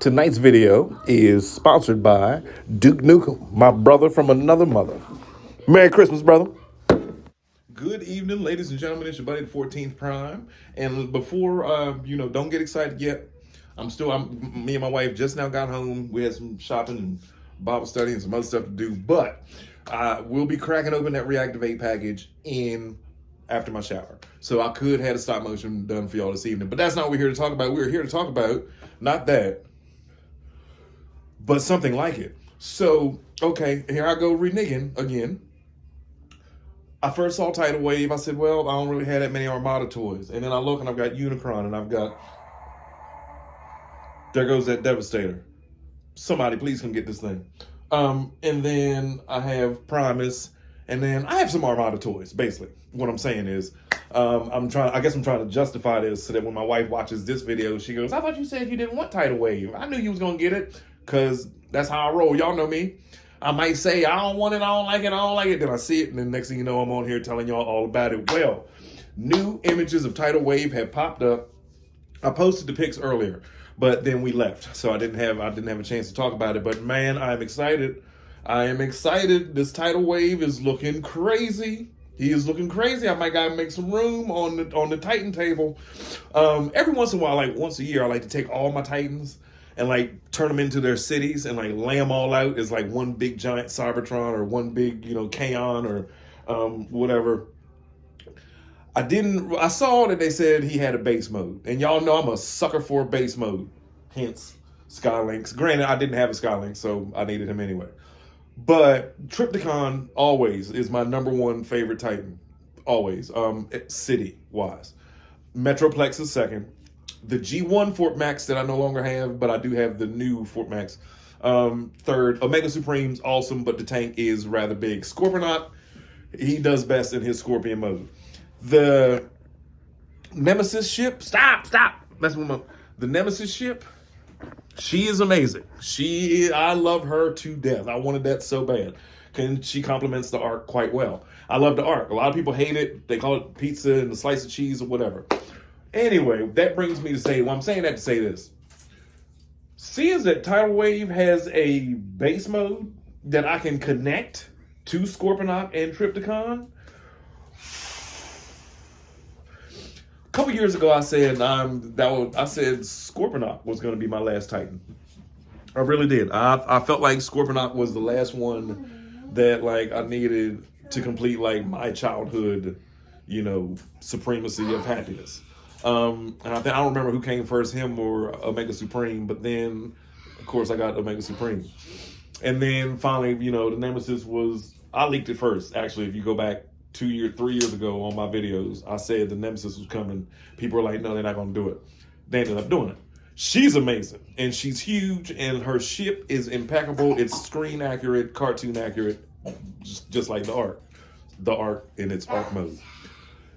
Tonight's video is sponsored by Duke Nukem, my brother from another mother. Merry Christmas, brother. Good evening, ladies and gentlemen. It's your buddy, the 14th Prime. And before, don't get excited yet. Me and my wife just now got home. We had some shopping and Bible study and some other stuff to do. But we'll be cracking open that Reactivate package after my shower. So I could have a stop motion done for y'all this evening. But that's not what we're here to talk about. We're here to talk about, not that, but something like it. So, okay, here I go reneging again. I first saw Tidalwave. I said, well, I don't really have that many Armada toys. And then I look and I've got Unicron and I've got, there goes that Devastator. Somebody please come get this thing. And then I have Primus. And then I have some Armada toys, basically. What I'm saying is, I'm trying to justify this so that when my wife watches this video, she goes, I thought you said you didn't want Tidalwave. I knew you was going to get it because that's how I roll. Y'all know me. I might say, I don't want it, I don't like it, I don't like it. Then I see it, and then next thing you know, I'm on here telling y'all all about it. Well, new images of Tidalwave have popped up. I posted the pics earlier, but then we left. So I didn't have a chance to talk about it. But man, I'm excited. I am excited. This Tidalwave is looking crazy. He is looking crazy. I might gotta make some room on the Titan table. Every once in a while, like once a year, I like to take all my Titans and like turn them into their cities and like lay them all out as like one big giant Cybertron or one big, Kaon or whatever. I saw that they said he had a base mode, and y'all know I'm a sucker for a base mode, hence Skylinks. Granted, I didn't have a Skylink, so I needed him anyway. But Trypticon always is my number one favorite Titan, always, city-wise. Metroplex is second. The G1 Fort Max that I no longer have, but I do have the new Fort Max. Third, Omega Supreme's awesome, but the tank is rather big. Scorponok, he does best in his Scorpion mode. The Nemesis ship, stop. That's what the Nemesis ship, she is amazing. I love her to death. I wanted that so bad. She complements the Ark quite well. I love the Ark. A lot of people hate it. They call it pizza and a slice of cheese or whatever. Anyway, that brings me to say, I'm saying that to say this. Seeing that Tidalwave has a base mode that I can connect to Scorponok and Trypticon. A couple years ago, I said Scorponok was going to be my last Titan. I really did. I felt like Scorponok was the last one that like I needed to complete like my childhood, supremacy of happiness. And I don't remember who came first, him or Omega Supreme, but then, of course, I got Omega Supreme. And then finally, the Nemesis I leaked it first. Actually, if you go back 3 years ago on my videos, I said the Nemesis was coming. People were like, no, they're not going to do it. They ended up doing it. She's amazing, and she's huge, and her ship is impeccable. It's screen accurate, cartoon accurate, just like the Ark in its Ark mode.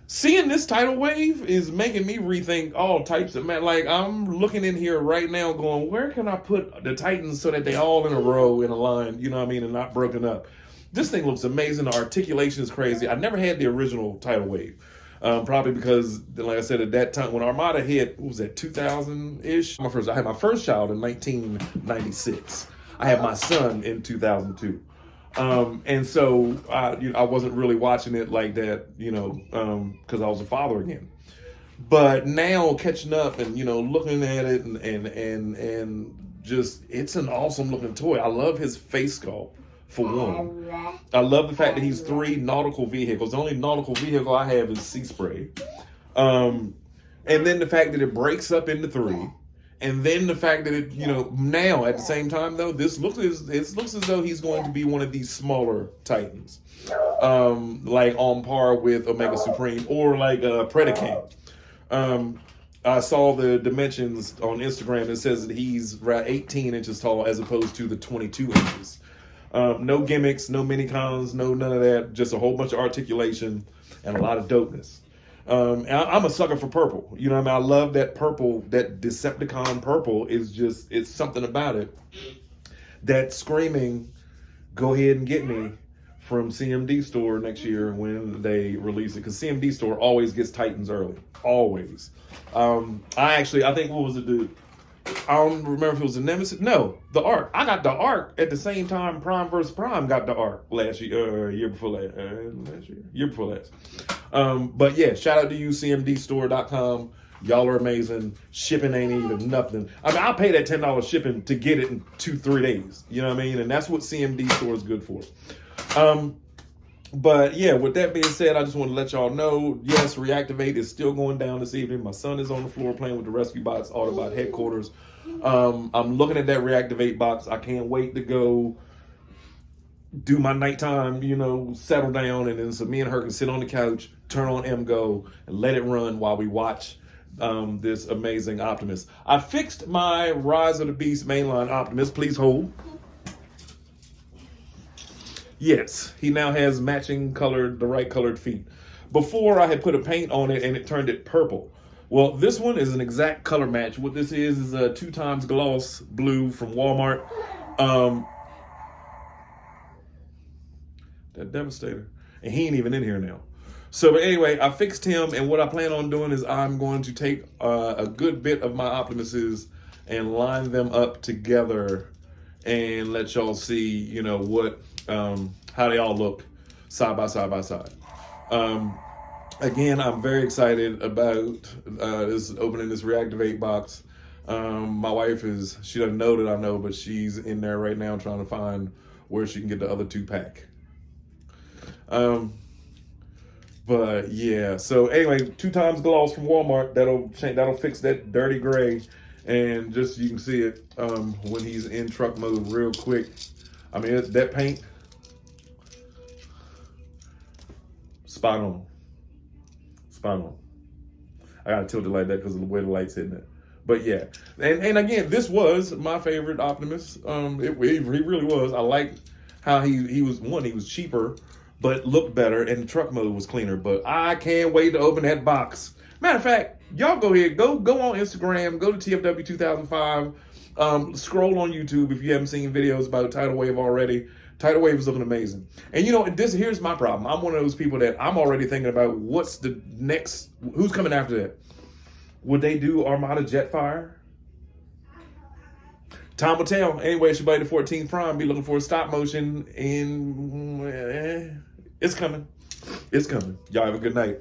Seeing this Tidalwave is making me rethink all types of like I'm looking in here right now going, where can I put the Titans so that they all in a row in a line, and not broken up. This thing looks amazing. The articulation is crazy. I never had the original Tidalwave. Probably because, like I said, at that time when Armada hit, what was that, 2000-ish? I had my first child in 1996. I had my son in 2002. And so I wasn't really watching it like that, because I was a father again. But now catching up and looking at it and just, it's an awesome looking toy. I love his face sculpt for one. I love the fact that he's 3 nautical vehicles. The only nautical vehicle I have is Sea Spray. And then the fact that it breaks up into 3. And then the fact that it, now at the same time though, it looks as though he's going to be one of these smaller Titans, like on par with Omega Supreme or like Predacant. I saw the dimensions on Instagram. It says that he's around 18 inches tall as opposed to the 22 inches. No gimmicks, no mini-cons, none of that. Just a whole bunch of articulation and a lot of dopeness. I'm a sucker for purple. I love that purple, that Decepticon purple it's something about it that screaming, go ahead and get me from CMD Store next year when they release it. Because CMD Store always gets Titans early. Always. I think, what was it, I don't remember if it was the Nemesis. No, the Arc. I got the Arc at the same time Prime versus Prime got the Arc last year, year before year before last. But yeah, shout out to you, cmdstore.com. Y'all are amazing. Shipping ain't even nothing. I mean, I'll pay that $10 shipping to get it in 2-3 days. You know what I mean? And that's what CMD Store is good for. But yeah, with that being said, I just want to let y'all know, yes, Reactivate is still going down this evening. My son is on the floor playing with the Rescue Bots Autobot headquarters. I'm looking at that Reactivate box. I can't wait to go do my nighttime, settle down, and then so me and her can sit on the couch, turn on MGO, and let it run while we watch this amazing Optimus. I fixed my Rise of the Beast mainline Optimus. Please hold. Yes, he now has matching the right colored feet. Before I had put a paint on it and it turned it purple. Well, this one is an exact color match. What this is a 2x gloss blue from Walmart. That Devastator. And he ain't even in here now. So but anyway, I fixed him, and what I plan on doing is I'm going to take a good bit of my Optimuses and line them up together and let y'all see, what how they all look side by side by side. Again, I'm very excited about opening this Reactivate box. My wife she doesn't know that I know, but she's in there right now trying to find where she can get the other 2-pack. But yeah, so anyway, 2x gloss from Walmart. That'll fix that dirty gray, and just you can see it when he's in truck mode real quick. I mean, that paint, spot on. Spot on. I gotta tilt it like that because of the way the light's hitting it. But yeah, and again, this was my favorite Optimus. He really was. I liked how he was cheaper, but looked better, and the truck mode was cleaner. But I can't wait to open that box. Matter of fact, y'all go ahead, go on Instagram, go to TFW 2005, scroll on YouTube if you haven't seen videos about Tidalwave already. Tidalwave is looking amazing. And here's my problem. I'm one of those people that I'm already thinking about what's the next, who's coming after that? Would they do Armada Jetfire? Time will tell. Anyway, it's your buddy, the 14th Prime. Be looking for a stop motion, and it's coming. It's coming. Y'all have a good night.